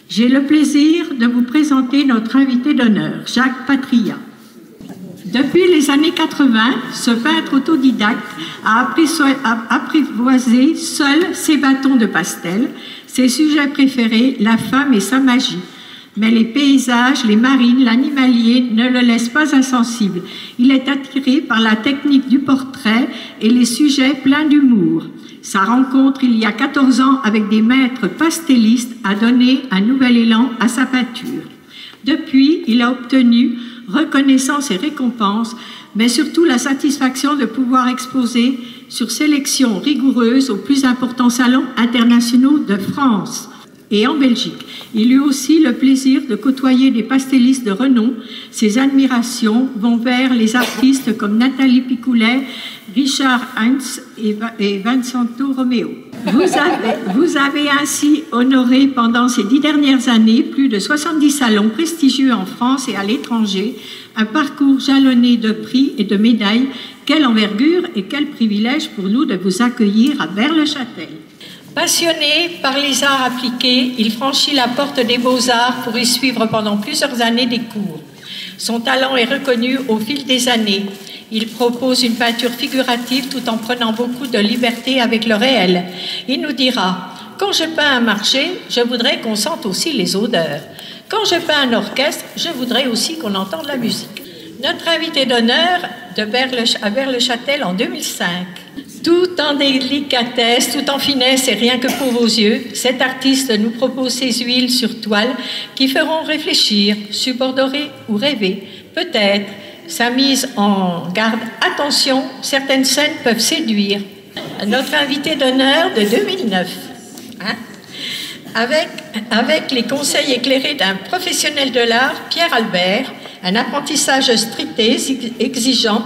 J'ai le plaisir de vous présenter notre invité d'honneur, Jacques Patria. Depuis les années 80, ce peintre autodidacte a apprivoisé seul ses bâtons de pastel, ses sujets préférés, la femme et sa magie. Mais les paysages, les marines, l'animalier ne le laissent pas insensible. Il est attiré par la technique du portrait et les sujets pleins d'humour. Sa rencontre il y a 14 ans avec des maîtres pastellistes a donné un nouvel élan à sa peinture. Depuis, il a obtenu reconnaissance et récompense, mais surtout la satisfaction de pouvoir exposer sur sélection rigoureuse aux plus importants salons internationaux de France et en Belgique. Il eut aussi le plaisir de côtoyer des pastellistes de renom. Ses admirations vont vers les artistes comme Nathalie Picoullet, Richard Heinz et Vincenzo Romeo. Vous avez ainsi honoré pendant ces 10 dernières années plus de 70 salons prestigieux en France et à l'étranger, un parcours jalonné de prix et de médailles. Quelle envergure et quel privilège pour nous de vous accueillir à Vert-le-Châtel. Passionné par les arts appliqués, il franchit la porte des beaux-arts pour y suivre pendant plusieurs années des cours. Son talent est reconnu au fil des années. Il propose une peinture figurative tout en prenant beaucoup de liberté avec le réel. Il nous dira « Quand je peins un marché, je voudrais qu'on sente aussi les odeurs. Quand je peins un orchestre, je voudrais aussi qu'on entende la musique. » Notre invité d'honneur à Vert-le-Châtel en 2005. Tout en délicatesse, tout en finesse et rien que pour vos yeux, cet artiste nous propose ses huiles sur toile qui feront réfléchir, subordorer ou rêver. Peut-être sa mise en garde. Attention, certaines scènes peuvent séduire. Notre invité d'honneur de 2009. Avec les conseils éclairés d'un professionnel de l'art, Pierre Albert, un apprentissage strict et exigeant,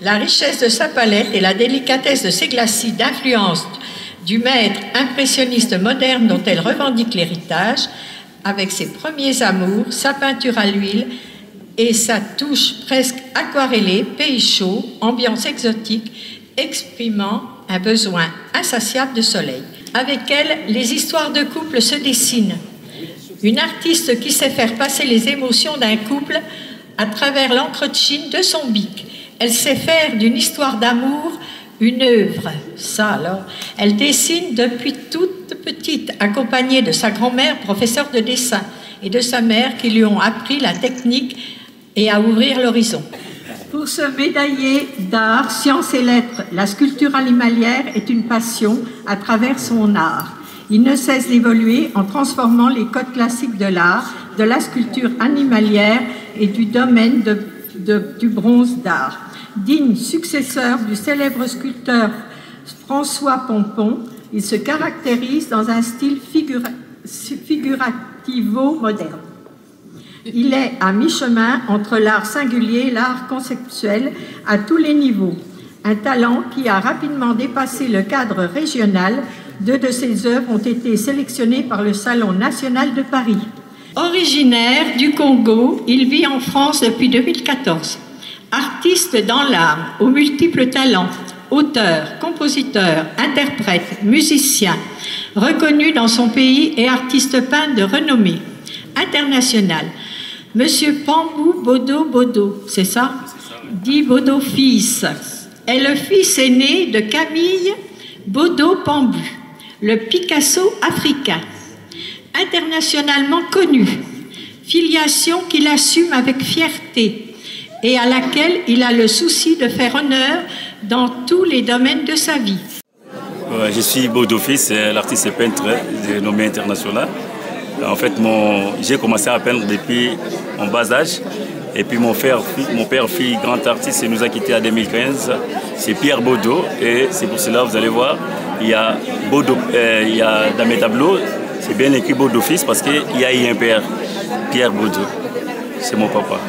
la richesse de sa palette et la délicatesse de ses glacis d'influence du maître impressionniste moderne dont elle revendique l'héritage, avec ses premiers amours, sa peinture à l'huile et sa touche presque aquarellée, pays chaud, ambiance exotique, exprimant un besoin insatiable de soleil. Avec elle, les histoires de couple se dessinent. Une artiste qui sait faire passer les émotions d'un couple à travers l'encre de Chine de son bic. Elle sait faire d'une histoire d'amour une œuvre. Ça alors, elle dessine depuis toute petite, accompagnée de sa grand-mère, professeure de dessin, et de sa mère qui lui ont appris la technique et à ouvrir l'horizon. Pour ce médaillé d'art, sciences et lettres, la sculpture animalière est une passion à travers son art. Il ne cesse d'évoluer en transformant les codes classiques de l'art, de la sculpture animalière et du domaine du bronze d'art. Digne successeur du célèbre sculpteur François Pompon, il se caractérise dans un style figurativo-moderne. Il est à mi-chemin entre l'art singulier et l'art conceptuel à tous les niveaux. Un talent qui a rapidement dépassé le cadre régional. 2 de ses œuvres ont été sélectionnées par le Salon national de Paris. Originaire du Congo, il vit en France depuis 2014. Artiste dans l'âme, aux multiples talents, auteur, compositeur, interprète, musicien, reconnu dans son pays et artiste peintre de renommée internationale. Monsieur Pambou Bodo, c'est ça? Dit Bodo fils, est le fils aîné de Camille Bodo Pambou, le Picasso africain, internationalement connu, filiation qu'il assume avec fierté et à laquelle il a le souci de faire honneur dans tous les domaines de sa vie. Je suis Bodo fils, l'artiste peintre de renommée internationale. En fait, j'ai commencé à peindre depuis mon bas âge. Et puis mon père, fille, grand artiste, nous a quittés en 2015. C'est Pierre Bodo. Et c'est pour cela, vous allez voir, il y a dans mes tableaux, c'est bien écrit Bodo fils parce qu'il y a un père, Pierre Bodo. C'est mon papa.